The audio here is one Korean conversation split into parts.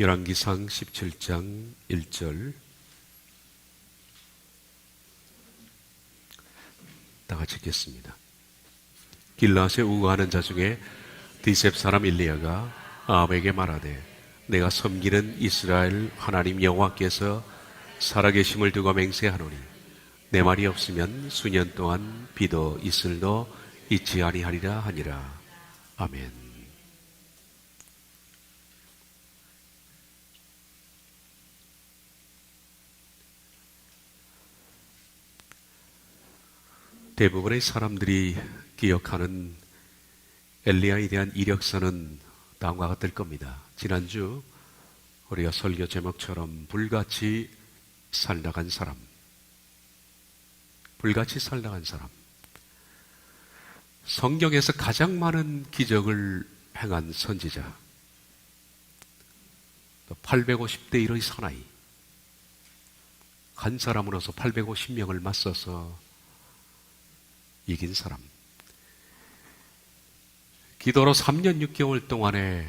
열왕기상 17장 1절 다 같이 읽겠습니다. 길르앗에 우거하는 자 중에 디셉 사람 일리야가 아합에게 말하되 내가 섬기는 이스라엘 하나님 여호와께서 살아계심을 두고 맹세하노니 내 말이 없으면 수년 동안 비도 이슬도 있지 아니하리라 하니라. 아멘. 대부분의 사람들이 기억하는 엘리야에 대한 이력서는 다음과 같을 겁니다. 지난주 우리가 설교 제목처럼 불같이 살다간 사람, 불같이 살다간 사람, 성경에서 가장 많은 기적을 행한 선지자, 850대 1의 사나이, 한 사람으로서 850명을 맞서서 이긴 사람, 기도로 3년 6개월 동안에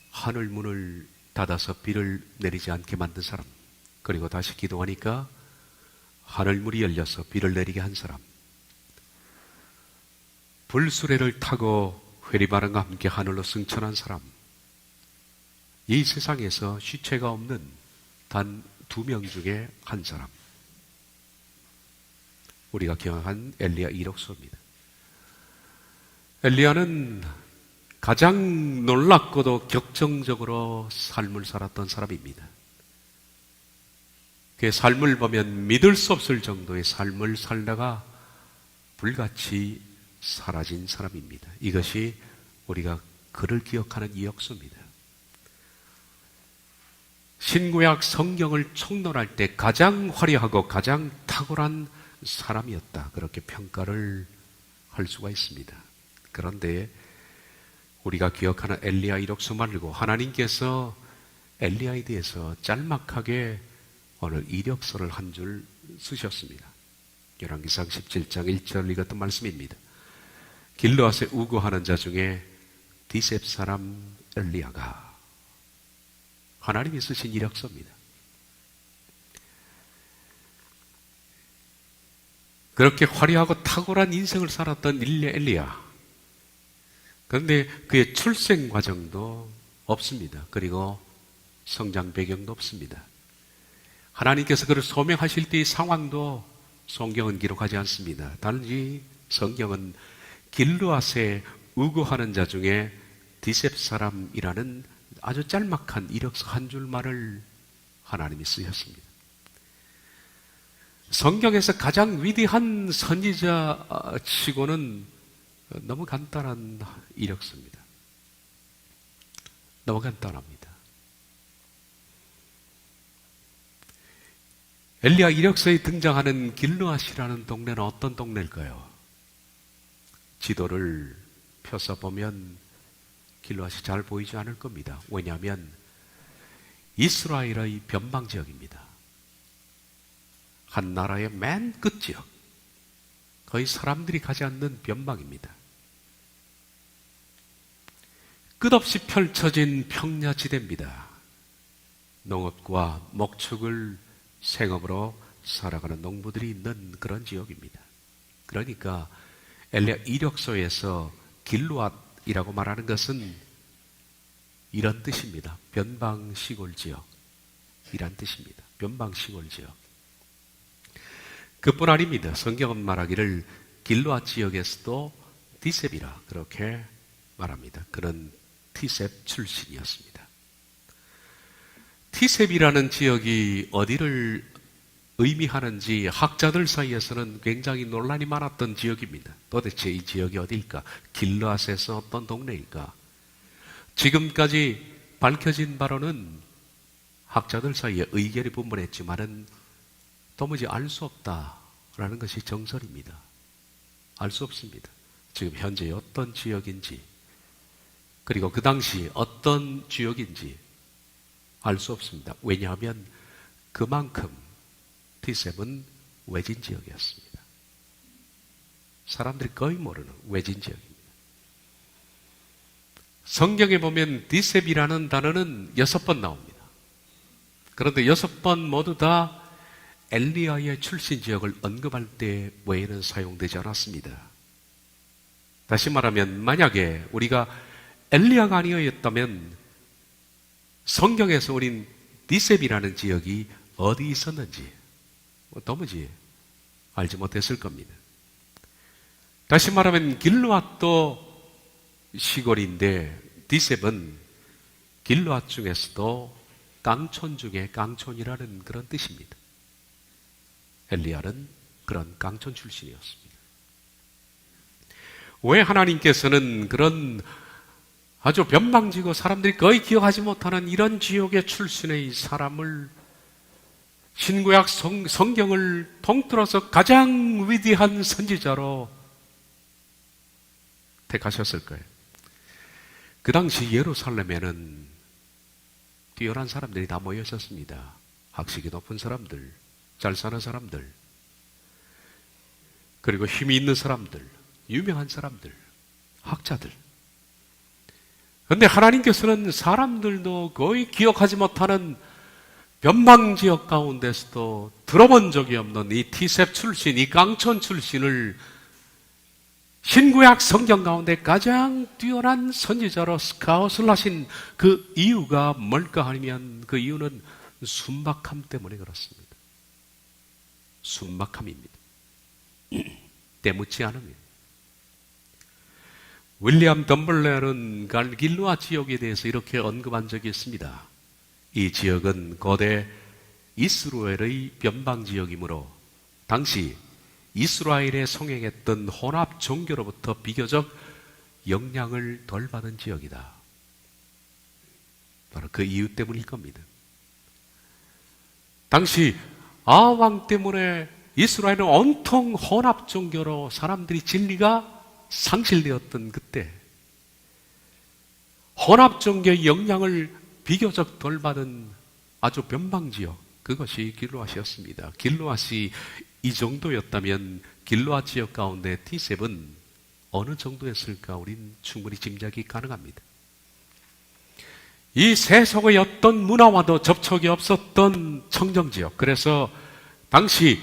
하늘 문을 닫아서 비를 내리지 않게 만든 사람, 그리고 다시 기도하니까 하늘 문이 열려서 비를 내리게 한 사람, 불수레를 타고 회리바람과 함께 하늘로 승천한 사람, 이 세상에서 시체가 없는 단 2명 중에 한 사람, 우리가 경험한 엘리야 이력서입니다. 엘리야는 가장 놀랍고도 격정적으로 삶을 살았던 사람입니다. 그의 삶을 보면 믿을 수 없을 정도의 삶을 살다가 불같이 사라진 사람입니다. 이것이 우리가 그를 기억하는 이력서입니다. 신구약 성경을 총론할 때 가장 화려하고 가장 탁월한 사람이었다, 그렇게 평가를 할 수가 있습니다. 그런데 우리가 기억하는 엘리야 이력서 말고 하나님께서 엘리야에 대해서 짤막하게 오늘 이력서를 한 줄 쓰셨습니다. 열왕기상 17장 1절 읽었던 말씀입니다. 길르앗에 우거하는 자 중에 디셉 사람 엘리야가, 하나님이 쓰신 이력서입니다. 그렇게 화려하고 탁월한 인생을 살았던 엘리야. 그런데 그의 출생 과정도 없습니다. 그리고 성장 배경도 없습니다. 하나님께서 그를 소명하실 때의 상황도 성경은 기록하지 않습니다. 단지 성경은 길르앗에 우거하는 자 중에 디셉 사람이라는 아주 짤막한 이력서 한 줄만을 하나님이 쓰셨습니다. 성경에서 가장 위대한 선지자 치고는 너무 간단한 이력서입니다. 너무 간단합니다. 엘리야 이력서에 등장하는 길르앗이라는 동네는 어떤 동네일까요? 지도를 펴서 보면 길르앗이 잘 보이지 않을 겁니다. 왜냐하면 이스라엘의 변방 지역입니다. 한 나라의 맨 끝 지역, 거의 사람들이 가지 않는 변방입니다. 끝없이 펼쳐진 평야지대입니다. 농업과 목축을 생업으로 살아가는 농부들이 있는 그런 지역입니다. 그러니까 엘리야 이력서에서 길르앗이라고 말하는 것은 이런 뜻입니다. 변방 시골 지역, 이란 뜻입니다. 변방 시골 지역. 그뿐 아닙니다. 성경은 말하기를 길르앗 지역에서도 디셉이라 그렇게 말합니다. 그는 디셉 출신이었습니다. 디셉이라는 지역이 어디를 의미하는지 학자들 사이에서는 굉장히 논란이 많았던 지역입니다. 도대체 이 지역이 어디일까? 길르앗에서 어떤 동네일까? 지금까지 밝혀진 바로는 학자들 사이에 의견이 분분했지만은 도무지 알 수 없다라는 것이 정설입니다. 알 수 없습니다. 지금 현재 어떤 지역인지, 그리고 그 당시 어떤 지역인지 알 수 없습니다. 왜냐하면 그만큼 디셉은 외진 지역이었습니다. 사람들이 거의 모르는 외진 지역입니다. 성경에 보면 디셉이라는 단어는 6번 나옵니다. 그런데 6번 모두 다 엘리야의 출신 지역을 언급할 때 외에는 사용되지 않았습니다. 다시 말하면 만약에 우리가 엘리야가 아니었다면 성경에서 우린 디셉이라는 지역이 어디 있었는지 도무지 알지 못했을 겁니다. 다시 말하면 길르앗도 시골인데 디셉은 길르앗 중에서도 깡촌 중에 깡촌이라는 그런 뜻입니다. 엘리야는 그런 깡촌 출신이었습니다. 왜 하나님께서는 그런 아주 변방지고 사람들이 거의 기억하지 못하는 이런 지역의 출신의 사람을 신구약 성경을 통틀어서 가장 위대한 선지자로 택하셨을까요? 그 당시 예루살렘에는 뛰어난 사람들이 다 모여 있었습니다. 학식이 높은 사람들, 잘 사는 사람들, 그리고 힘이 있는 사람들, 유명한 사람들, 학자들. 그런데 하나님께서는 사람들도 거의 기억하지 못하는 변방지역 가운데서도 들어본 적이 없는 이 티셉 출신, 이 깡촌 출신을 신구약 성경 가운데 가장 뛰어난 선지자로 스카웃을 하신 그 이유가 뭘까 하면 그 이유는 순박함 때문에 그렇습니다. 순박함입니다. 때묻지 않음이에요. 윌리엄 덤블레어는 길르앗 지역에 대해서 이렇게 언급한 적이 있습니다. 이 지역은 고대 이스라엘의 변방 지역이므로 당시 이스라엘에 성행했던 혼합 종교로부터 비교적 영향을 덜 받은 지역이다. 바로 그 이유 때문일 겁니다. 당시 아왕 때문에 이스라엘은 온통 혼합 종교로 사람들이 진리가 상실되었던 그때 혼합 종교의 영향을 비교적 덜 받은 아주 변방지역, 그것이 길르앗이었습니다. 길르앗이 이 정도였다면 길르앗 지역 가운데 디셉은 어느 정도였을까 우린 충분히 짐작이 가능합니다. 이 세속의 어떤 문화와도 접촉이 없었던 청정지역, 그래서 당시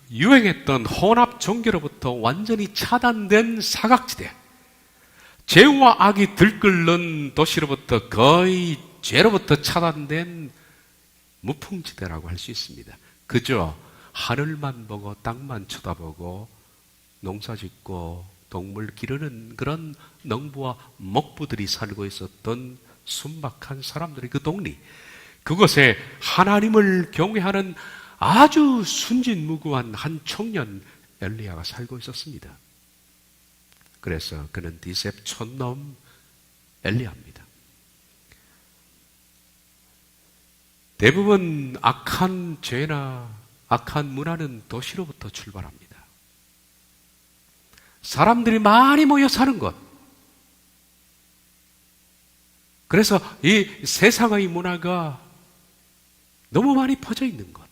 유행했던 혼합 종교로부터 완전히 차단된 사각지대, 죄와 악이 들끓는 도시로부터 거의 죄로부터 차단된 무풍지대라고 할 수 있습니다. 그저 하늘만 보고 땅만 쳐다보고 농사짓고 동물 기르는 그런 농부와 목부들이 살고 있었던 순박한 사람들의 그 동리, 그곳에 하나님을 경외하는 아주 순진무구한 한 청년 엘리야가 살고 있었습니다. 그래서 그는 디셉 촌놈 엘리야입니다. 대부분 악한 죄나 악한 문화는 도시로부터 출발합니다. 사람들이 많이 모여 사는 것. 그래서 이 세상의 문화가 너무 많이 퍼져 있는 것.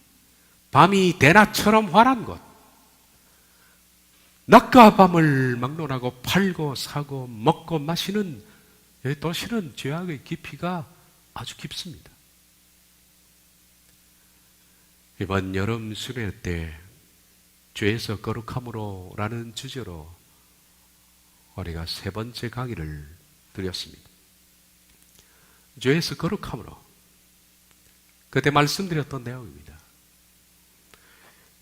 밤이 대낮처럼 환한 것. 낮과 밤을 막론하고 팔고 사고 먹고 마시는 이 도시는 죄악의 깊이가 아주 깊습니다. 이번 여름 수련회 때 죄에서 거룩함으로 라는 주제로 우리가 3번째 강의를 드렸습니다. 죄에서 거룩함으로. 그때 말씀드렸던 내용입니다.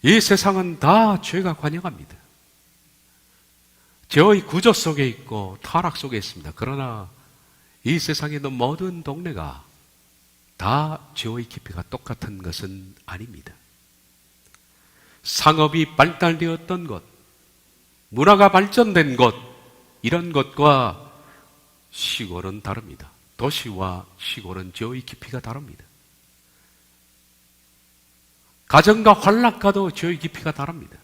이 세상은 다 죄가 관영합니다. 죄의 구조 속에 있고 타락 속에 있습니다. 그러나 이 세상에 있는 모든 동네가 다 죄의 깊이가 똑같은 것은 아닙니다. 상업이 발달되었던 것, 문화가 발전된 것, 이런 것과 시골은 다릅니다. 도시와 시골은 죄의 깊이가 다릅니다. 가정과 환락과도 죄의 깊이가 다릅니다.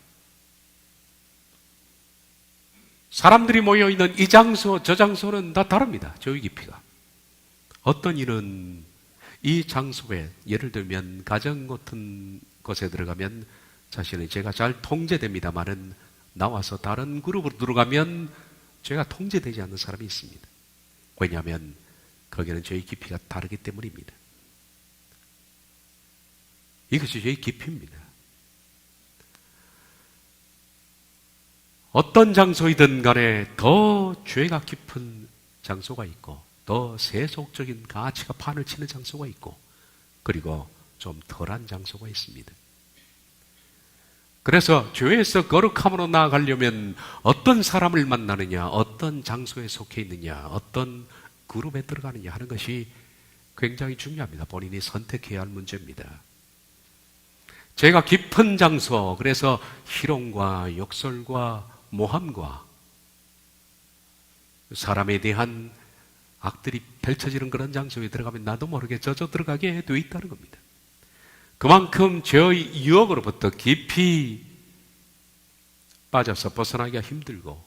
사람들이 모여있는 이 장소, 저 장소는 다 다릅니다. 죄의 깊이가. 어떤 이는 이 장소에, 예를 들면 가정 같은 곳에 들어가면 자신의 죄가 잘 통제됩니다만은 나와서 다른 그룹으로 들어가면 죄가 통제되지 않는 사람이 있습니다. 왜냐하면 거기는 죄의 깊이가 다르기 때문입니다. 이것이 죄의 깊이입니다. 어떤 장소이든 간에 더 죄가 깊은 장소가 있고, 더 세속적인 가치가 판을 치는 장소가 있고, 그리고 좀 덜한 장소가 있습니다. 그래서 죄에서 거룩함으로 나아가려면 어떤 사람을 만나느냐, 어떤 장소에 속해 있느냐, 어떤 그룹에 들어가느냐 하는 것이 굉장히 중요합니다. 본인이 선택해야 할 문제입니다. 죄가 깊은 장소, 그래서 희롱과 욕설과 모함과 사람에 대한 악들이 펼쳐지는 그런 장소에 들어가면 나도 모르게 젖어 들어가게 돼 있다는 겁니다. 그만큼 죄의 유혹으로부터 깊이 빠져서 벗어나기가 힘들고,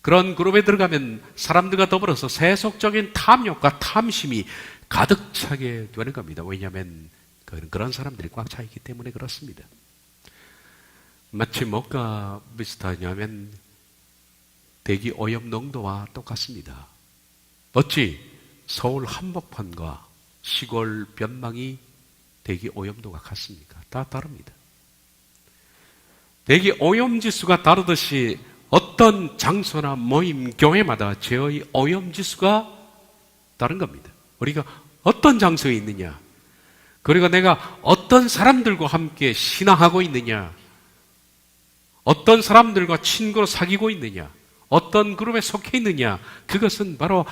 그런 그룹에 들어가면 사람들과 더불어서 세속적인 탐욕과 탐심이 가득 차게 되는 겁니다. 왜냐하면 그런 사람들이 꽉 차 있기 때문에 그렇습니다. 마치 뭐가 비슷하냐면 대기 오염 농도와 똑같습니다. 어찌 서울 한복판과 시골 변망이 대기 오염도가 같습니까? 다 다릅니다. 대기 오염 지수가 다르듯이 어떤 장소나 모임, 교회마다 죄의 오염 지수가 다른 겁니다. 우리가 어떤 장소에 있느냐, 그리고 내가 어떤 사람들과 함께 신앙하고 있느냐, 어떤 사람들과 친구로 사귀고 있느냐, 어떤 그룹에 속해 있느냐, 그것은 바로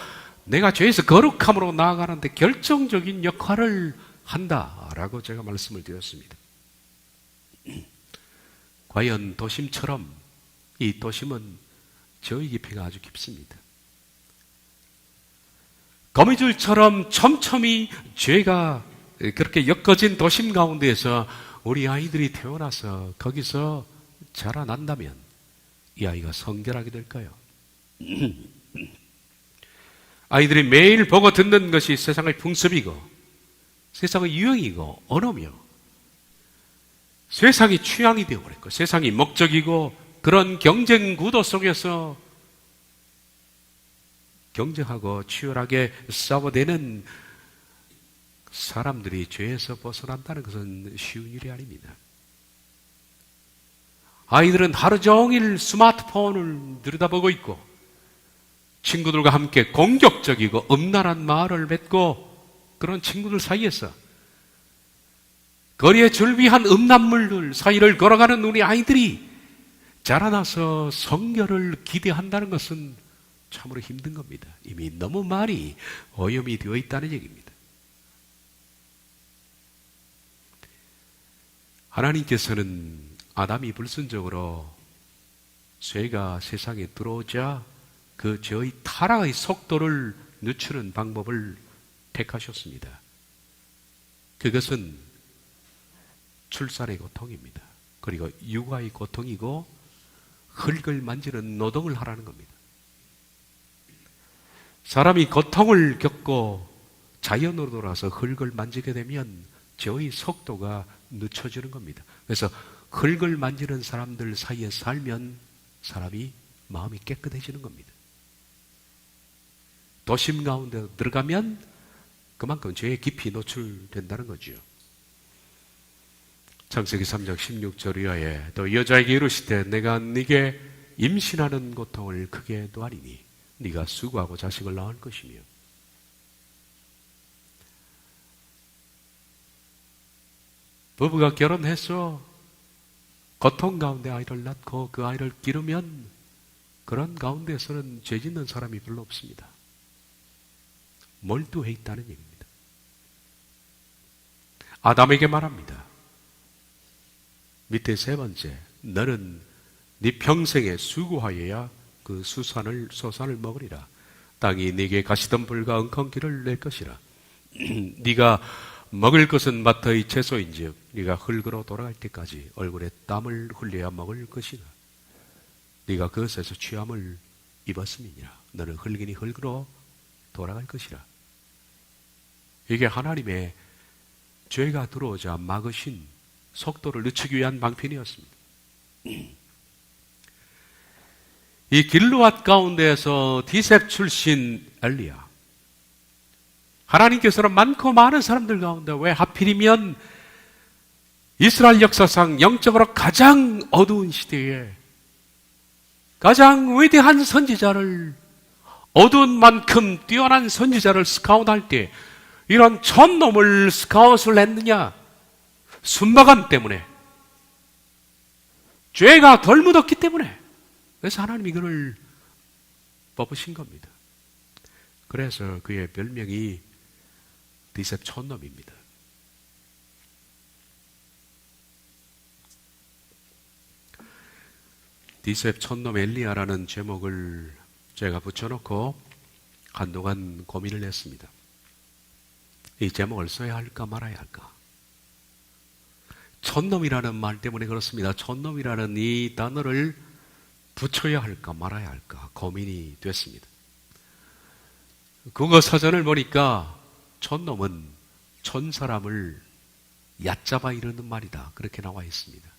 내가 죄에서 거룩함으로 나아가는데 결정적인 역할을 한다라고 제가 말씀을 드렸습니다. 과연 도심처럼 이 도심은 죄의 깊이가 아주 깊습니다. 거미줄처럼 촘촘히 죄가 그렇게 엮어진 도심 가운데에서 우리 아이들이 태어나서 거기서 자라난다면 이 아이가 성결하게 될까요? 아이들이 매일 보고 듣는 것이 세상의 풍습이고 세상의 유행이고 언어며 세상이 취향이 되어버렸고 세상이 목적이고 그런 경쟁 구도 속에서 경쟁하고 치열하게 싸워대는 사람들이 죄에서 벗어난다는 것은 쉬운 일이 아닙니다. 아이들은 하루 종일 스마트폰을 들여다보고 있고 친구들과 함께 공격적이고 음란한 말을 맺고 그런 친구들 사이에서 거리에 줄비한 음란물들 사이를 걸어가는 우리 아이들이 자라나서 성결을 기대한다는 것은 참으로 힘든 겁니다. 이미 너무 많이 오염이 되어 있다는 얘기입니다. 하나님께서는 아담이 불순적으로 죄가 세상에 들어오자 그 죄의 타락의 속도를 늦추는 방법을 택하셨습니다. 그것은 출산의 고통입니다. 그리고 육아의 고통이고 흙을 만지는 노동을 하라는 겁니다. 사람이 고통을 겪고 자연으로 돌아서 흙을 만지게 되면 죄의 속도가 늦춰지는 겁니다. 그래서 흙을 만지는 사람들 사이에 살면 사람이 마음이 깨끗해지는 겁니다. 도심 가운데 들어가면 그만큼 죄의 깊이 노출된다는 거죠. 창세기 3장 16절 이하에 또 여자에게 이르시되 내가 네게 임신하는 고통을 크게 노하리니 네가 수고하고 자식을 낳을 것이며 부부가 결혼해서 고통 가운데 아이를 낳고 그 아이를 기르면 그런 가운데서는 죄 짓는 사람이 별로 없습니다. 몰두해 있다는 얘기입니다. 아담에게 말합니다. 밑에 세 번째, 너는 네 평생에 수고하여야 그 소산을 먹으리라. 땅이 네게 가시덤불과 엉겅퀴를 낼 것이라. 네가 먹을 것은 마터의 채소인즉 네가 흙으로 돌아갈 때까지 얼굴에 땀을 흘려야 먹을 것이라. 네가 그것에서 취함을 입었음이니라. 너는 흙이니 흙으로 돌아갈 것이라. 이게 하나님의 죄가 들어오자 막으신 속도를 늦추기 위한 방편이었습니다. 이 길르앗 가운데에서 디셉 출신 엘리야, 하나님께서는 많고 많은 사람들 가운데 왜 하필이면 이스라엘 역사상 영적으로 가장 어두운 시대에 가장 위대한 선지자를, 어두운 만큼 뛰어난 선지자를 스카웃할 때 이런 촌놈을 스카웃을 했느냐? 순박함 때문에, 죄가 덜 묻었기 때문에. 그래서 하나님이 그를 뽑으신 겁니다. 그래서 그의 별명이 디셉 촌놈입니다. 디셉 촌놈 엘리야라는 제목을 제가 붙여놓고 한동안 고민을 했습니다. 이 제목을 써야 할까 말아야 할까? 촌놈이라는 말 때문에 그렇습니다. 촌놈이라는 이 단어를 붙여야 할까 말아야 할까 고민이 됐습니다. 국어 사전을 보니까 촌놈은 촌사람을 얕잡아 이르는 말이다, 그렇게 나와 있습니다.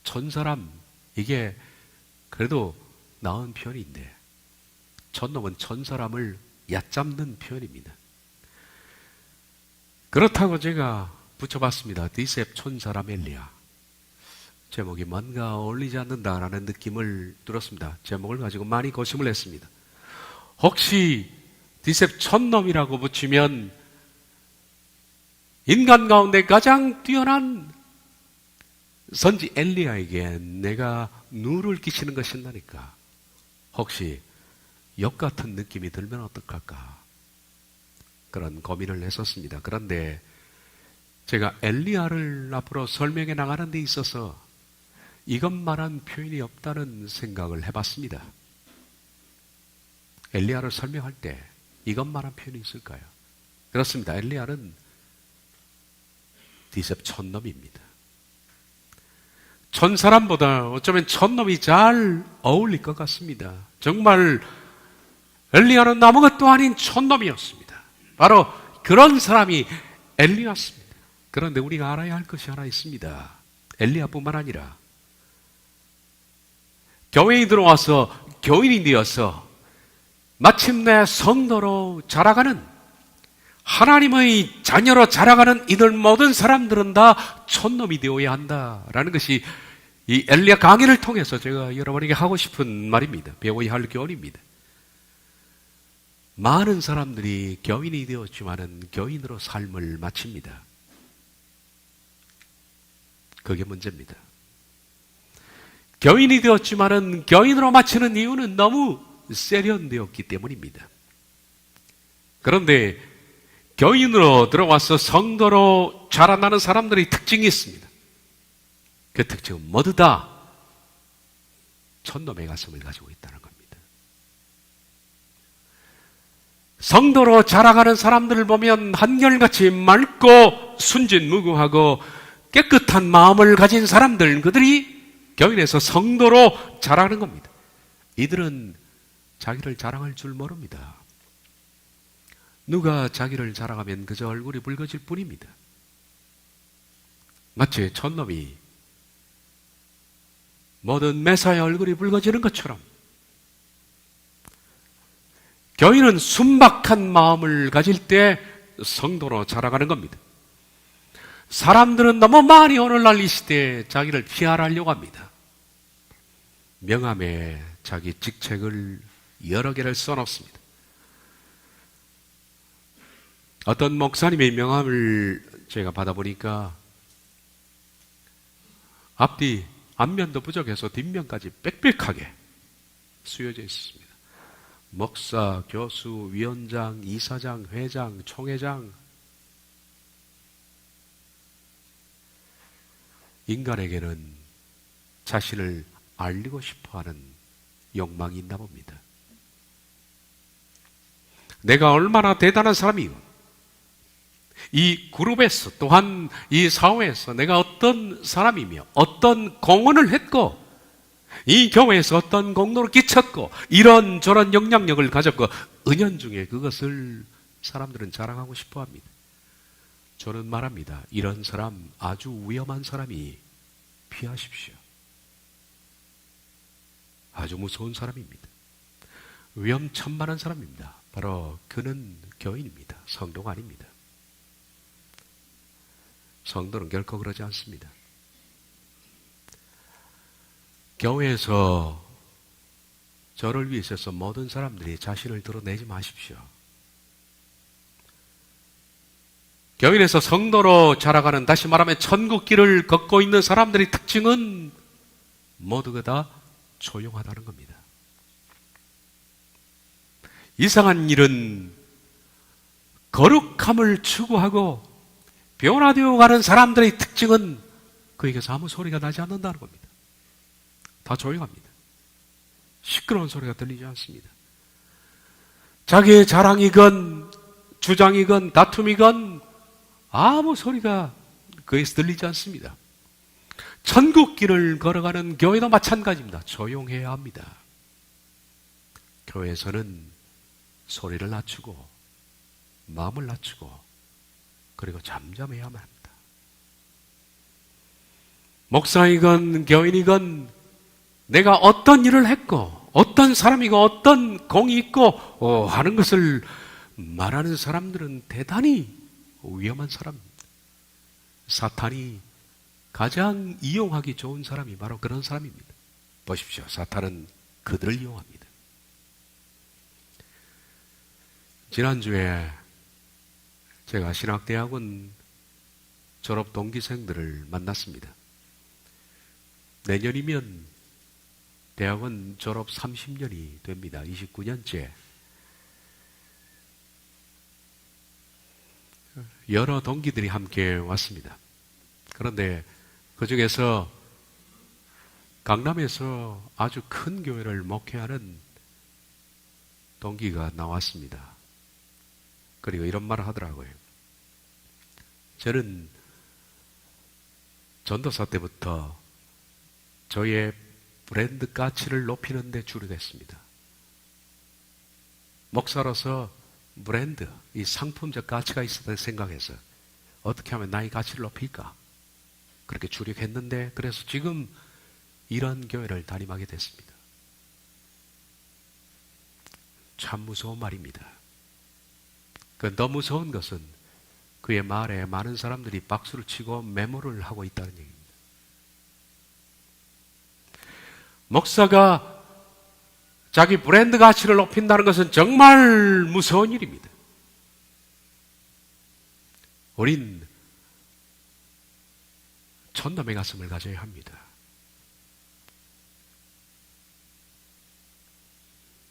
촌사람, 이게 그래도 나은 표현인데 촌놈은 촌사람을 얕잡는 표현입니다. 그렇다고 제가 붙여봤습니다. 디셉 촌사람 엘리야. 제목이 뭔가 어울리지 않는다라는 느낌을 들었습니다. 제목을 가지고 많이 고심을 했습니다. 혹시 디셉 촌놈이라고 붙이면 인간 가운데 가장 뛰어난 선지 엘리야에게 내가 누를 끼치는 것이다니까 혹시 역 같은 느낌이 들면 어떡할까, 그런 고민을 했었습니다. 그런데 제가 엘리야를 앞으로 설명해 나가는 데 있어서 이것만한 표현이 없다는 생각을 해봤습니다. 엘리야를 설명할 때 이것만한 표현이 있을까요? 그렇습니다. 엘리야는 디셉 촌놈입니다. 촌사람보다 어쩌면 촌놈이 잘 어울릴 것 같습니다. 정말 엘리야는 아무것도 아닌 촌놈이었습니다. 바로 그런 사람이 엘리야였습니다. 그런데 우리가 알아야 할 것이 하나 있습니다. 엘리야뿐만 아니라 교회에 들어와서 교인이 되어서 마침내 성도로 자라가는, 하나님의 자녀로 자라가는 이들 모든 사람들은 다 촌놈이 되어야 한다라는 것이 이 엘리야 강의를 통해서 제가 여러분에게 하고 싶은 말입니다. 배워야 할 교훈입니다. 많은 사람들이 교인이 되었지만은 교인으로 삶을 마칩니다. 그게 문제입니다. 교인이 되었지만은 교인으로 마치는 이유는 너무 세련되었기 때문입니다. 그런데 교인으로 들어와서 성도로 자라나는 사람들의 특징이 있습니다. 그 특징은 모두 다 촌놈의 가슴을 가지고 있다는 겁니다. 성도로 자라가는 사람들을 보면 한결같이 맑고 순진무구하고 깨끗한 마음을 가진 사람들, 그들이 교인에서 성도로 자라는 겁니다. 이들은 자기를 자랑할 줄 모릅니다. 누가 자기를 자랑하면 그저 얼굴이 붉어질 뿐입니다. 마치 촌놈이 모든 매사의 얼굴이 붉어지는 것처럼 교인은 순박한 마음을 가질 때 성도로 자라가는 겁니다. 사람들은 너무 많이 오늘날 이 시대에 자기를 피하려고 합니다. 명함에 자기 직책을 여러 개를 써놓습니다. 어떤 목사님의 명함을 제가 받아보니까 앞면도 부족해서 뒷면까지 빽빽하게 쓰여져 있습니다. 목사, 교수, 위원장, 이사장, 회장, 총회장. 인간에게는 자신을 알리고 싶어하는 욕망이 있나 봅니다. 내가 얼마나 대단한 사람이고 이 그룹에서 또한 이 사회에서 내가 어떤 사람이며 어떤 공헌을 했고 이 교회에서 어떤 공로를 끼쳤고 이런저런 영향력을 가졌고 은연중에 그것을 사람들은 자랑하고 싶어합니다. 저는 말합니다. 이런 사람, 아주 위험한 사람이 피하십시오. 아주 무서운 사람입니다. 위험천만한 사람입니다. 바로 그는 교인입니다. 성도가 아닙니다. 성도는 결코 그러지 않습니다. 교회에서 저를 위해서 모든 사람들이 자신을 드러내지 마십시오. 교인에서 성도로 자라가는, 다시 말하면 천국길을 걷고 있는 사람들의 특징은 모두가 다 조용하다는 겁니다. 이상한 일은 거룩함을 추구하고 변화되어 가는 사람들의 특징은 그에게서 아무 소리가 나지 않는다는 겁니다. 다 조용합니다. 시끄러운 소리가 들리지 않습니다. 자기의 자랑이건 주장이건 다툼이건 아무 소리가 그에서 들리지 않습니다. 천국길을 걸어가는 교회도 마찬가지입니다. 조용해야 합니다. 교회에서는 소리를 낮추고 마음을 낮추고 그리고 잠잠해야만 합니다. 목사이건 교인이건 내가 어떤 일을 했고 어떤 사람이고 어떤 공이 있고 하는 것을 말하는 사람들은 대단히 위험한 사람입니다. 사탄이 가장 이용하기 좋은 사람이 바로 그런 사람입니다. 보십시오. 사탄은 그들을 이용합니다. 지난주에 제가 신학대학원 졸업 동기생들을 만났습니다. 내년이면 대학원 졸업 30년이 됩니다. 29년째. 여러 동기들이 함께 왔습니다. 그런데 그 중에서 강남에서 아주 큰 교회를 목회하는 동기가 나왔습니다. 그리고 이런 말을 하더라고요. 저는 전도사 때부터 저의 브랜드 가치를 높이는 데 주력했습니다. 목사로서 브랜드, 이 상품적 가치가 있었다고 생각해서 어떻게 하면 나의 가치를 높일까? 그렇게 주력했는데 그래서 지금 이런 교회를 담임하게 됐습니다. 참 무서운 말입니다. 더 무서운 것은 그의 말에 많은 사람들이 박수를 치고 메모를 하고 있다는 얘기입니다. 목사가 자기 브랜드 가치를 높인다는 것은 정말 무서운 일입니다. 우린 촌놈의 가슴을 가져야 합니다.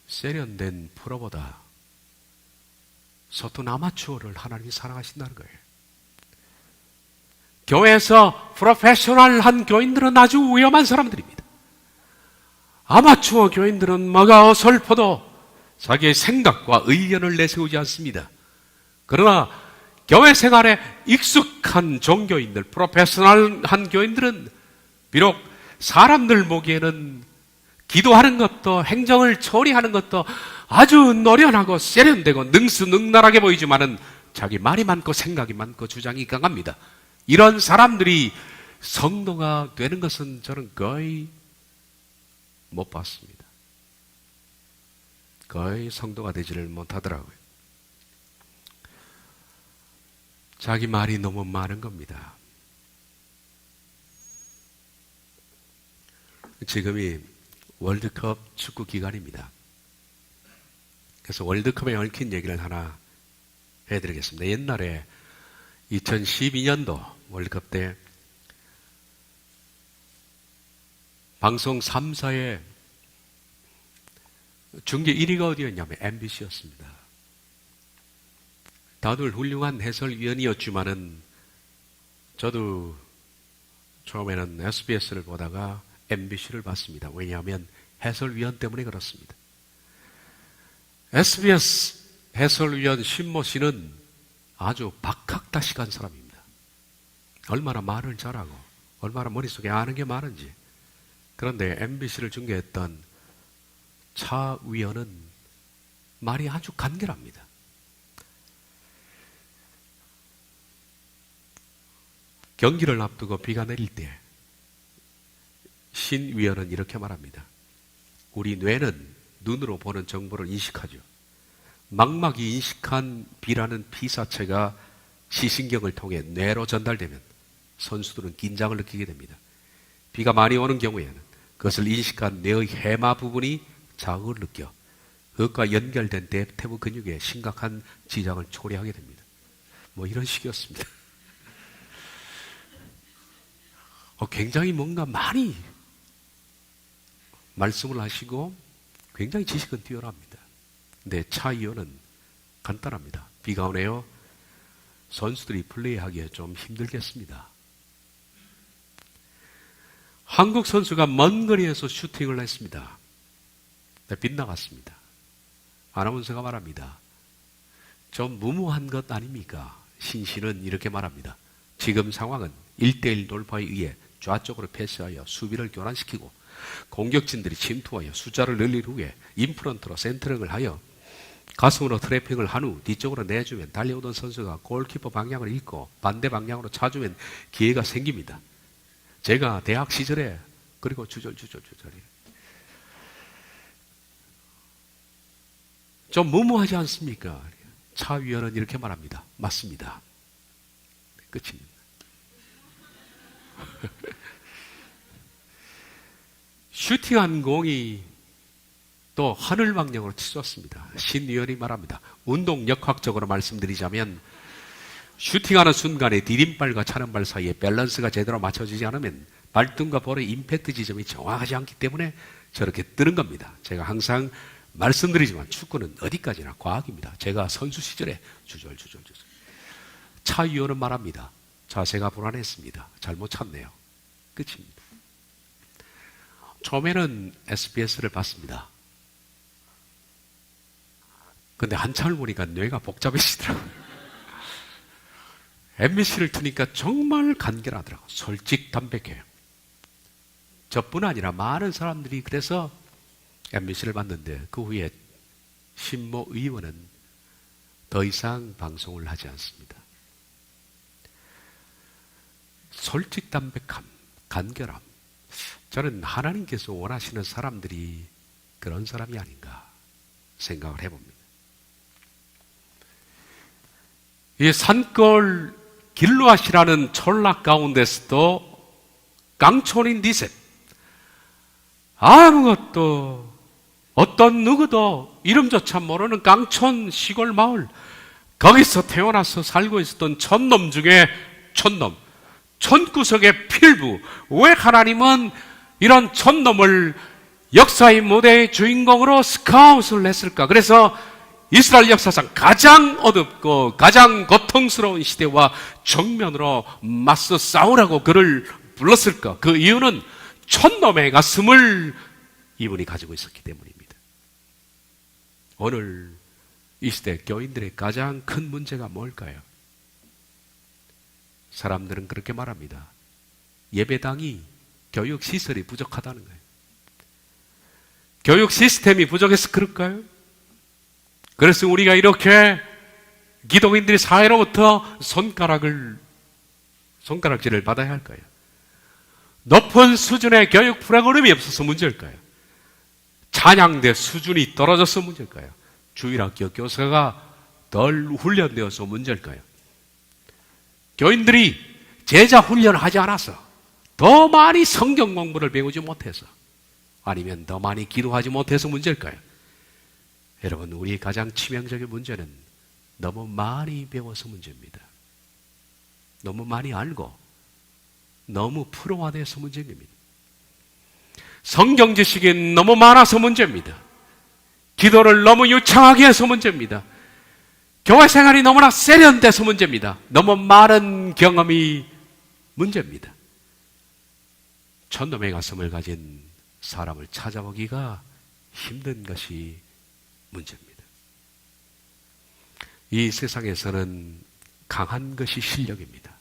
세련된 프로보다 서툰 아마추어를 하나님이 사랑하신다는 거예요. 교회에서 프로페셔널한 교인들은 아주 위험한 사람들입니다. 아마추어 교인들은 뭐가 어설퍼도 자기의 생각과 의견을 내세우지 않습니다. 그러나 교회 생활에 익숙한 종교인들, 프로페셔널한 교인들은 비록 사람들 보기에는 기도하는 것도 행정을 처리하는 것도 아주 노련하고 세련되고 능수능란하게 보이지만은 자기 말이 많고 생각이 많고 주장이 강합니다. 이런 사람들이 성도가 되는 것은 저는 거의 못 봤습니다. 거의 성도가 되지를 못하더라고요. 자기 말이 너무 많은 겁니다. 지금이 월드컵 축구 기간입니다. 그래서 월드컵에 얽힌 얘기를 하나 해드리겠습니다. 옛날에 2012년도 월드컵 때 방송 3사의 중계 1위가 어디였냐면 MBC였습니다. 다들 훌륭한 해설위원이었지만은 저도 처음에는 SBS를 보다가 MBC를 봤습니다. 왜냐하면 해설위원 때문에 그렇습니다. SBS 해설위원 신모 씨는 아주 박학다식한 사람입니다. 얼마나 말을 잘하고 얼마나 머릿속에 아는 게 많은지. 그런데 MBC를 중계했던 차 위원은 말이 아주 간결합니다. 경기를 앞두고 비가 내릴 때 신 위원은 이렇게 말합니다. 우리 뇌는 눈으로 보는 정보를 인식하죠. 망막이 인식한 비라는 피사체가 시신경을 통해 뇌로 전달되면 선수들은 긴장을 느끼게 됩니다. 비가 많이 오는 경우에는 그것을 인식한 뇌의 해마 부분이 자극을 느껴 그것과 연결된 대퇴부 근육에 심각한 지장을 초래하게 됩니다. 뭐 이런 식이었습니다. 굉장히 뭔가 많이 말씀을 하시고 굉장히 지식은 뛰어납니다. 근데 차이어는 간단합니다. 비가 오네요. 선수들이 플레이하기에 좀 힘들겠습니다. 한국 선수가 먼 거리에서 슈팅을 했습니다. 빗나갔습니다. 아나운서가 말합니다. 좀 무모한 것 아닙니까? 신신은 이렇게 말합니다. 지금 상황은 1대1 돌파에 의해 좌쪽으로 패스하여 수비를 교란시키고 공격진들이 침투하여 숫자를 늘린 후에 인프런트로 센터링을 하여 가슴으로 트래핑을 한 후 뒤쪽으로 내주면 달려오던 선수가 골키퍼 방향을 잃고 반대 방향으로 차주면 기회가 생깁니다. 제가 대학 시절에 그리고 주절 좀 무모하지 않습니까? 차 위원은 이렇게 말합니다. 맞습니다. 끝입니다. 슈팅한 공이 또 하늘 방향으로 치솟습니다. 신위원이 말합니다. 운동 역학적으로 말씀드리자면 슈팅하는 순간에 디딤발과 차는발 사이에 밸런스가 제대로 맞춰지지 않으면 발등과 볼의 임팩트 지점이 정확하지 않기 때문에 저렇게 뜨는 겁니다. 제가 항상 말씀드리지만 축구는 어디까지나 과학입니다. 제가 선수 시절에 주절 차 위원은 말합니다. 자세가 불안했습니다. 잘못 찼네요. 끝입니다. 처음에는 SBS를 봤습니다. 근데 한참을 보니까 뇌가 복잡해지더라고요. MBC를 트니까 정말 간결하더라고요. 솔직 담백해요. 저뿐 아니라 많은 사람들이 그래서 MBC를 봤는데 그 후에 신모 의원은 더 이상 방송을 하지 않습니다. 솔직 담백함, 간결함. 저는 하나님께서 원하시는 사람들이 그런 사람이 아닌가 생각을 해봅니다. 이 산골 길르앗이라는 촌락 가운데서도 깡촌인 디셉, 아무것도 어떤 누구도 이름조차 모르는 깡촌 시골 마을, 거기서 태어나서 살고 있었던 촌놈 중에 촌놈, 촌구석의 필부. 왜 하나님은 이런 촌놈을 역사의 무대의 주인공으로 스카웃을 했을까? 그래서 이스라엘 역사상 가장 어둡고 가장 고통스러운 시대와 정면으로 맞서 싸우라고 그를 불렀을까? 그 이유는 촌놈의 가슴을 이분이 가지고 있었기 때문입니다. 오늘 이 시대 교인들의 가장 큰 문제가 뭘까요? 사람들은 그렇게 말합니다. 예배당이 교육 시설이 부족하다는 거예요. 교육 시스템이 부족해서 그럴까요? 그래서 우리가 이렇게 기독인들이 사회로부터 손가락질을 받아야 할까요? 높은 수준의 교육 프로그램이 없어서 문제일까요? 찬양대 수준이 떨어져서 문제일까요? 주일학교 교사가 덜 훈련되어서 문제일까요? 교인들이 제자 훈련을 하지 않아서, 더 많이 성경 공부를 배우지 못해서, 아니면 더 많이 기도하지 못해서 문제일까요? 여러분, 우리의 가장 치명적인 문제는 너무 많이 배워서 문제입니다. 너무 많이 알고 너무 프로화돼서 문제인 겁니다. 성경 지식이 너무 많아서 문제입니다. 기도를 너무 유창하게 해서 문제입니다. 교회 생활이 너무나 세련돼서 문제입니다. 너무 많은 경험이 문제입니다. 촌놈의 가슴을 가진 사람을 찾아보기가 힘든 것이 문제입니다. 이 세상에서는 강한 것이 실력입니다.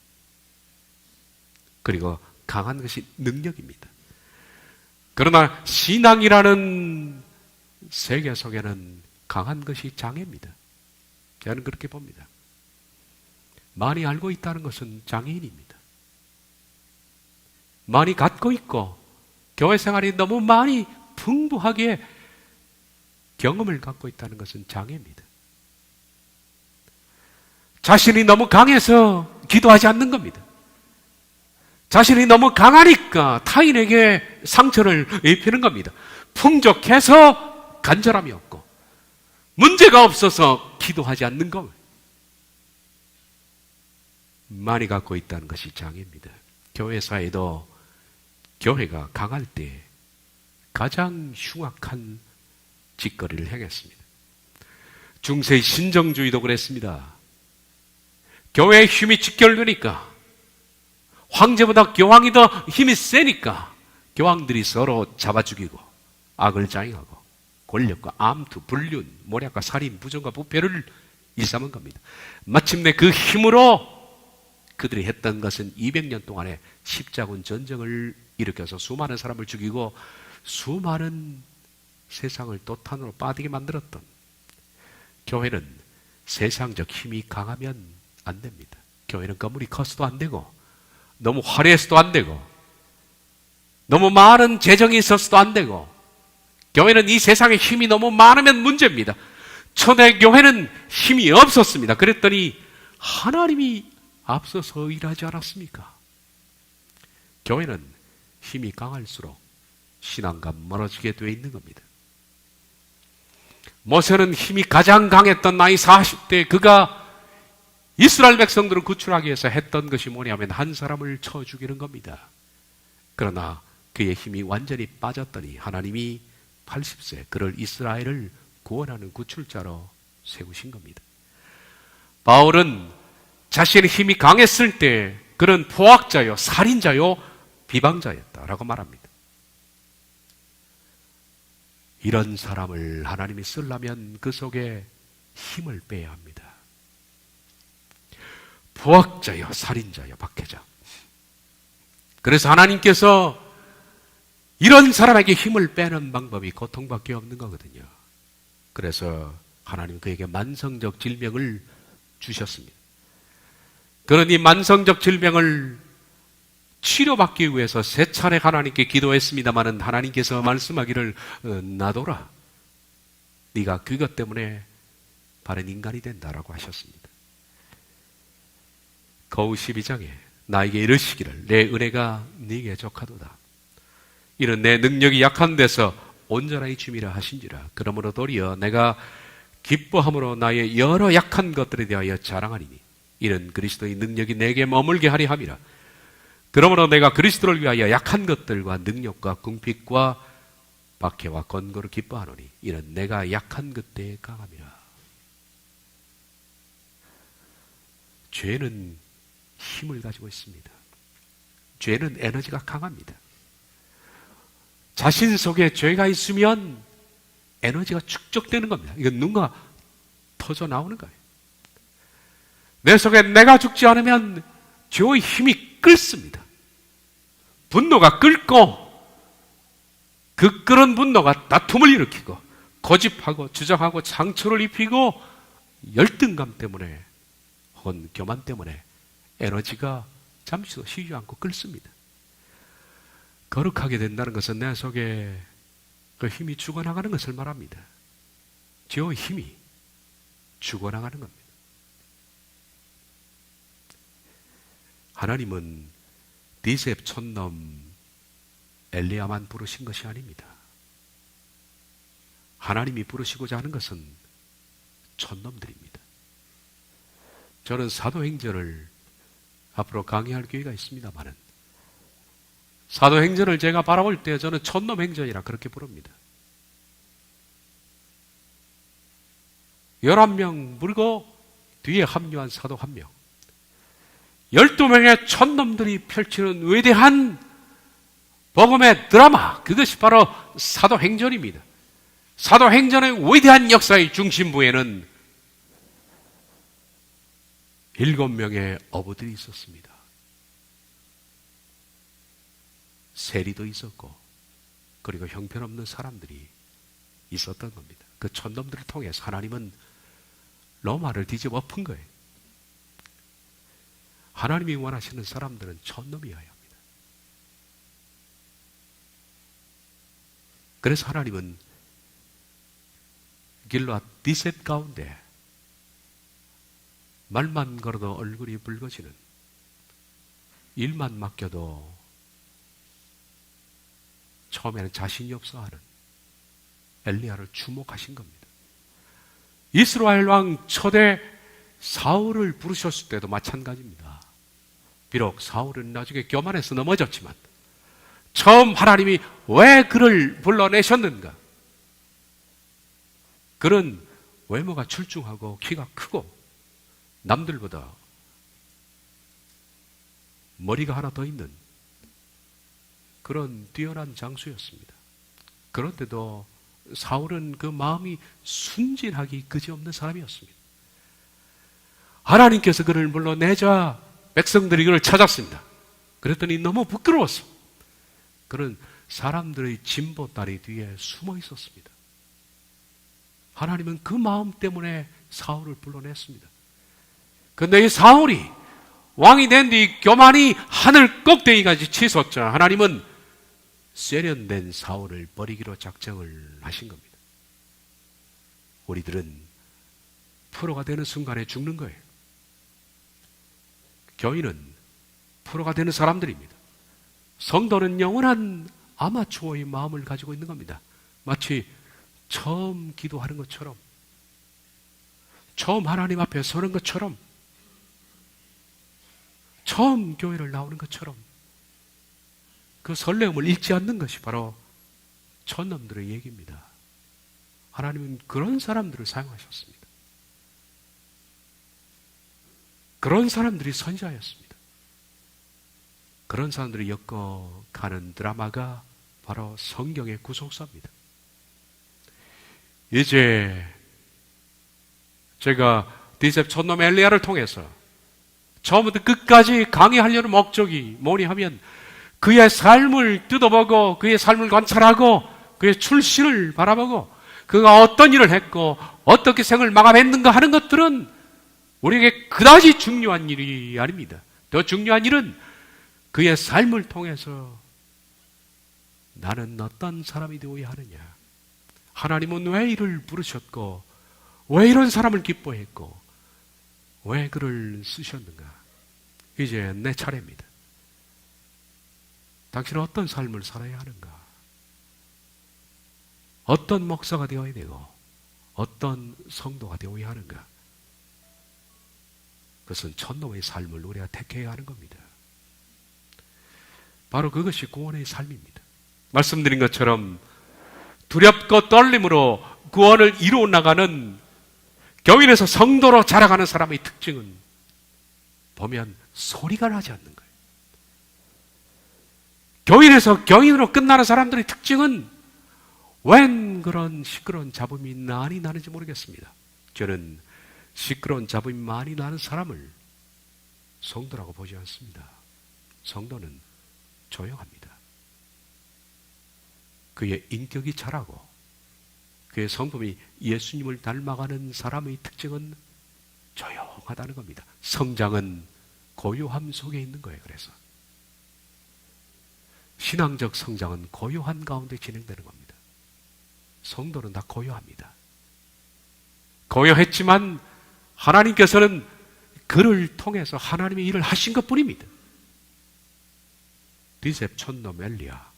그리고 강한 것이 능력입니다. 그러나 신앙이라는 세계 속에는 강한 것이 장애입니다. 저는 그렇게 봅니다. 많이 알고 있다는 것은 장애인입니다. 많이 갖고 있고 교회 생활이 너무 많이 풍부하게 경험을 갖고 있다는 것은 장애입니다. 자신이 너무 강해서 기도하지 않는 겁니다. 자신이 너무 강하니까 타인에게 상처를 입히는 겁니다. 풍족해서 간절함이 없고 문제가 없어서 기도하지 않는 것 많이 갖고 있다는 것이 장애입니다. 교회사에도 교회가 강할 때 가장 흉악한 짓거리를 행했습니다. 중세 신정주의도 그랬습니다. 교회의 힘이 직결되니까, 황제보다 교황이 더 힘이 세니까 교황들이 서로 잡아 죽이고 악을 자행하고 권력과 암투, 불륜, 모략과 살인, 부정과 부패를 일삼은 겁니다. 마침내 그 힘으로 그들이 했던 것은 200년 동안의 십자군 전쟁을 일으켜서 수많은 사람을 죽이고 수많은 세상을 도탄으로 빠지게 만들었던, 교회는 세상적 힘이 강하면 안 됩니다. 교회는 건물이 커서도 안 되고 너무 화려해서도 안 되고 너무 많은 재정이 있어서도 안 되고, 교회는 이 세상에 힘이 너무 많으면 문제입니다. 초대교회는 힘이 없었습니다. 그랬더니 하나님이 앞서서 일하지 않았습니까? 교회는 힘이 강할수록 신앙과 멀어지게 되어 있는 겁니다. 모세는 힘이 가장 강했던 나이 40대 그가 이스라엘 백성들을 구출하기 위해서 했던 것이 뭐냐면 한 사람을 쳐 죽이는 겁니다. 그러나 그의 힘이 완전히 빠졌더니 하나님이 80세 그를 이스라엘을 구원하는 구출자로 세우신 겁니다. 바울은 자신의 힘이 강했을 때 그는 포악자요, 살인자요, 비방자였다라고 말합니다. 이런 사람을 하나님이 쓰려면 그 속에 힘을 빼야 합니다. 포악자요, 살인자요, 박해자. 그래서 하나님께서 이런 사람에게 힘을 빼는 방법이 고통밖에 없는 거거든요. 그래서 하나님 그에게 만성적 질병을 주셨습니다. 그런 이 만성적 질병을 치료받기 위해서 3차례 하나님께 기도했습니다마는 하나님께서 말씀하기를 놔둬라. 네가 그것 때문에 바른 인간이 된다라고 하셨습니다. 거우 12장에 나에게 이르시기를 내 은혜가 네게 족하도다. 이는 내 능력이 약한 데서 온전하게 줌이라 하신지라. 그러므로 도리어 내가 기뻐함으로 나의 여러 약한 것들에 대하여 자랑하리니 이는 그리스도의 능력이 내게 머물게 하리 함이라. 그러므로 내가 그리스도를 위하여 약한 것들과 능력과 궁핍과 박해와 권고를 기뻐하노니 이는 내가 약한 그때에 강함이라. 죄는 힘을 가지고 있습니다. 죄는 에너지가 강합니다. 자신 속에 죄가 있으면 에너지가 축적되는 겁니다. 이건 누군가 터져 나오는 거예요. 내 속에 내가 죽지 않으면 죄의 힘이 끓습니다. 분노가 끓고 그 끓은 분노가 다툼을 일으키고 고집하고 주장하고 상처를 입히고 열등감 때문에 혹은 교만 때문에 에너지가 잠시도 쉬지 않고 끓습니다. 거룩하게 된다는 것은 내 속에 그 힘이 죽어나가는 것을 말합니다. 죄의 힘이 죽어나가는 겁니다. 하나님은 디셉 촌놈 엘리야만 부르신 것이 아닙니다. 하나님이 부르시고자 하는 것은 촌놈들입니다. 저는 사도행전을 앞으로 강의할 기회가 있습니다만은 사도행전을 제가 바라볼 때 저는 촌놈행전이라 그렇게 부릅니다. 11명 물고 뒤에 합류한 사도 1명, 12명의 촌놈들이 펼치는 위대한 복음의 드라마, 그것이 바로 사도행전입니다. 사도행전의 위대한 역사의 중심부에는 7명의 어부들이 있었습니다. 세리도 있었고 그리고 형편없는 사람들이 있었던 겁니다. 그 촌놈들을 통해서 하나님은 로마를 뒤집어 엎은 거예요. 하나님이 원하시는 사람들은 촌놈이어야 합니다. 그래서 하나님은 길라 디셋 가운데 말만 걸어도 얼굴이 붉어지는, 일만 맡겨도 처음에는 자신이 없어하는 엘리야를 주목하신 겁니다. 이스라엘 왕 초대 사울을 부르셨을 때도 마찬가지입니다. 비록 사울은 나중에 교만해서 넘어졌지만 처음 하나님이 왜 그를 불러내셨는가? 그는 외모가 출중하고 키가 크고 남들보다 머리가 하나 더 있는 그런 뛰어난 장수였습니다. 그런데도 사울은 그 마음이 순진하기 그지없는 사람이었습니다. 하나님께서 그를 불러내자 백성들이 그를 찾았습니다. 그랬더니 너무 부끄러웠어. 그는 사람들의 진보다리 뒤에 숨어 있었습니다. 하나님은 그 마음 때문에 사울을 불러냈습니다. 그런데 이 사울이 왕이 된 뒤 교만이 하늘 꼭대기까지 치솟자 하나님은 세련된 사울을 버리기로 작정을 하신 겁니다. 우리들은 프로가 되는 순간에 죽는 거예요. 교인은 프로가 되는 사람들입니다. 성도는 영원한 아마추어의 마음을 가지고 있는 겁니다. 마치 처음 기도하는 것처럼, 처음 하나님 앞에 서는 것처럼, 처음 교회를 나오는 것처럼 그 설레움을 잃지 않는 것이 바로 촌놈들의 얘기입니다. 하나님은 그런 사람들을 사용하셨습니다. 그런 사람들이 선지자였습니다. 그런 사람들이 엮어가는 드라마가 바로 성경의 구속사입니다. 이제 제가 디셉 촌놈 엘리야를 통해서 처음부터 끝까지 강의하려는 목적이 뭐니 하면 그의 삶을 뜯어보고 그의 삶을 관찰하고 그의 출신을 바라보고 그가 어떤 일을 했고 어떻게 생을 마감했는가 하는 것들은 우리에게 그다지 중요한 일이 아닙니다. 더 중요한 일은 그의 삶을 통해서 나는 어떤 사람이 되어야 하느냐, 하나님은 왜 이를 부르셨고 왜 이런 사람을 기뻐했고 왜 그를 쓰셨는가. 이제 내 차례입니다. 당신은 어떤 삶을 살아야 하는가, 어떤 목사가 되어야 되고 어떤 성도가 되어야 하는가. 그것은 촌놈의 삶을 우리가 택해야 하는 겁니다. 바로 그것이 구원의 삶입니다. 말씀드린 것처럼 두렵고 떨림으로 구원을 이루어 나가는 교인에서 성도로 자라가는 사람의 특징은 보면 소리가 나지 않는 거예요. 교인에서 교인으로 끝나는 사람들의 특징은 웬 그런 시끄러운 잡음이 많이 나는지 모르겠습니다. 저는 시끄러운 잡음이 많이 나는 사람을 성도라고 보지 않습니다. 성도는 조용합니다. 그의 인격이 자라고 그의 성품이 예수님을 닮아가는 사람의 특징은 조용하다는 겁니다. 성장은 고요함 속에 있는 거예요. 그래서 신앙적 성장은 고요한 가운데 진행되는 겁니다. 성도는 다 고요합니다. 고요했지만 하나님께서는 그를 통해서 하나님의 일을 하신 것뿐입니다. 디셉 촌놈 엘리야,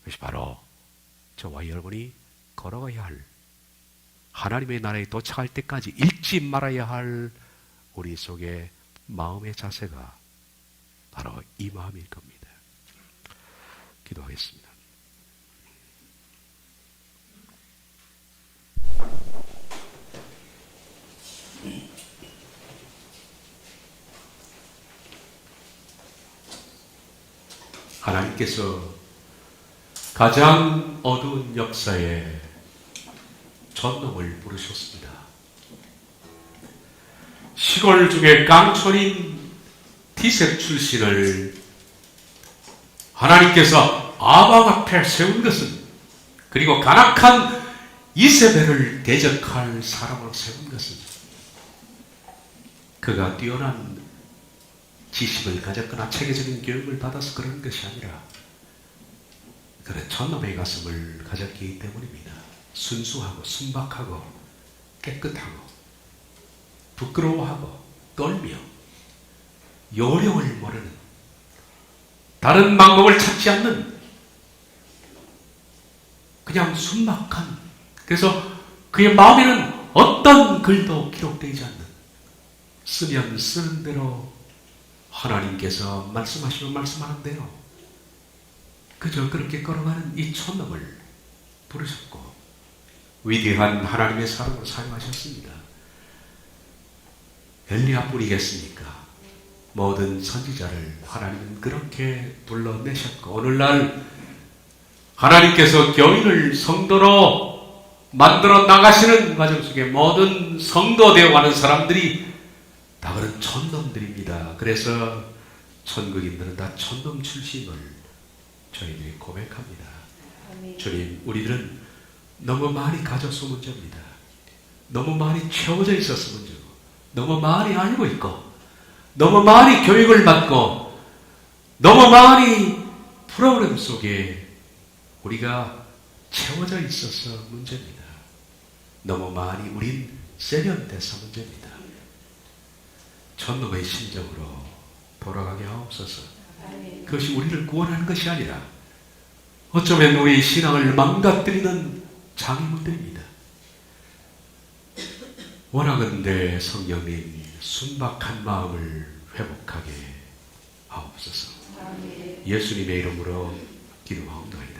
그것이 바로 저와 여러분이 걸어가야 할, 하나님의 나라에 도착할 때까지 잃지 말아야 할 우리 속의 마음의 자세가 바로 이 마음일 겁니다. 기도하겠습니다. 하나님께서 가장 어두운 역사에 촌놈을 부르셨습니다. 시골 중에 깡촌인 디셉 출신을 하나님께서 아방 앞에 세운 것은, 그리고 간악한 이세벨을 대적할 사람으로 세운 것은 그가 뛰어난 지식을 가졌거나 체계적인 교육을 받아서 그런 것이 아니라 그런 촌놈의 가슴을 가졌기 때문입니다. 순수하고 순박하고 깨끗하고 부끄러워하고 떨며 요령을 모르는, 다른 방법을 찾지 않는 그냥 순박한, 그래서 그의 마음에는 어떤 글도 기록되지 않는, 쓰면 쓰는 대로 하나님께서 말씀하시면 말씀하는 대로 그저 그렇게 걸어가는 이 촌놈을 부르셨고 위대한 하나님의 사람으로 사용하셨습니다. 엘리야뿐이겠습니까? 모든 선지자를 하나님은 그렇게 불러내셨고, 오늘날 하나님께서 교인을 성도로 만들어 나가시는 과정 속에 모든 성도 되어가는 사람들이 다 그런 촌놈들입니다. 그래서 천국인들은 다 촌놈 출신을 저희들이 고백합니다. 주님, 우리들은 너무 많이 가져서 문제입니다. 너무 많이 채워져 있어서 문제고, 너무 많이 알고 있고, 너무 많이 교육을 받고, 너무 많이 프로그램 속에 우리가 채워져 있어서 문제입니다. 너무 많이 우린 세련돼서 문제입니다. 촌놈의 심정으로 돌아가게 하옵소서. 그것이 우리를 구원하는 것이 아니라 어쩌면 우리의 신앙을 망가뜨리는 장애물들입니다. 원하건대 성령님, 순박한 마음을 회복하게 하옵소서. 예수님의 이름으로 기도하옵나이다.